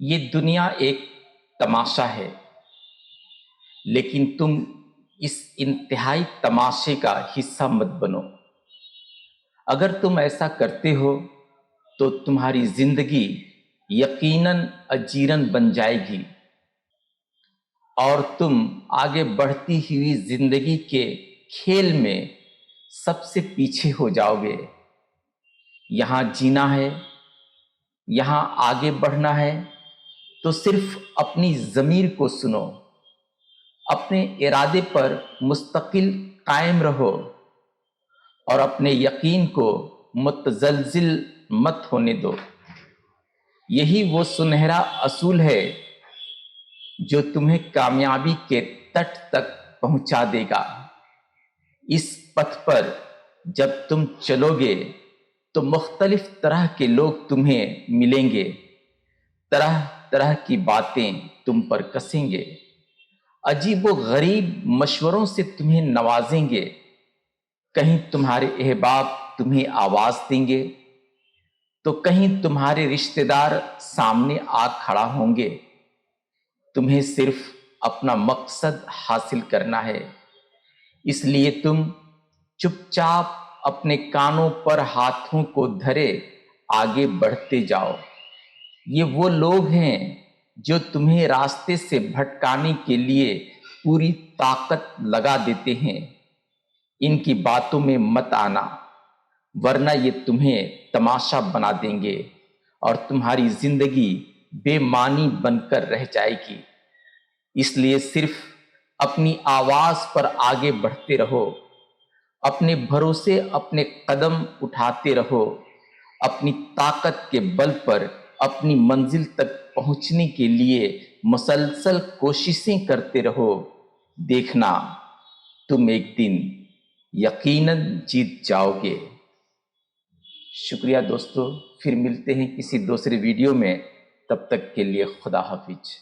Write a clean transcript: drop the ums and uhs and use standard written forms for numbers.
یہ دنیا ایک تماشا ہے، لیکن تم اس انتہائی تماشے کا حصہ مت بنو۔ اگر تم ایسا کرتے ہو تو تمہاری زندگی یقیناً اجیرن بن جائے گی اور تم آگے بڑھتی ہوئی زندگی کے کھیل میں سب سے پیچھے ہو جاؤ گے۔ یہاں جینا ہے، یہاں آگے بڑھنا ہے تو صرف اپنی ضمیر کو سنو، اپنے ارادے پر مستقل قائم رہو اور اپنے یقین کو متزلزل مت ہونے دو۔ یہی وہ سنہرا اصول ہے جو تمہیں کامیابی کے تٹ تک پہنچا دے گا۔ اس پتھ پر جب تم چلو گے تو مختلف طرح کے لوگ تمہیں ملیں گے، طرح طرح کی باتیں تم پر کسیں گے، عجیب و غریب مشوروں سے تمہیں نوازیں گے۔ کہیں تمہارے احباب تمہیں آواز دیں گے تو کہیں تمہارے رشتہ دار سامنے آ کھڑا ہوں گے۔ تمہیں صرف اپنا مقصد حاصل کرنا ہے، اس لیے تم چپ چاپ اپنے کانوں پر ہاتھوں کو دھرے آگے بڑھتے جاؤ۔ یہ وہ لوگ ہیں جو تمہیں راستے سے بھٹکانے کے لیے پوری طاقت لگا دیتے ہیں۔ ان کی باتوں میں مت آنا، ورنہ یہ تمہیں تماشا بنا دیں گے اور تمہاری زندگی بے معنی بن کر رہ جائے گی۔ اس لیے صرف اپنی آواز پر آگے بڑھتے رہو، اپنے بھروسے اپنے قدم اٹھاتے رہو، اپنی طاقت کے بل پر اپنی منزل تک پہنچنے کے لیے مسلسل کوششیں کرتے رہو۔ دیکھنا تم ایک دن یقیناً جیت جاؤ گے۔ شکریہ دوستو، پھر ملتے ہیں کسی دوسرے ویڈیو میں، تب تک کے لیے خدا حافظ۔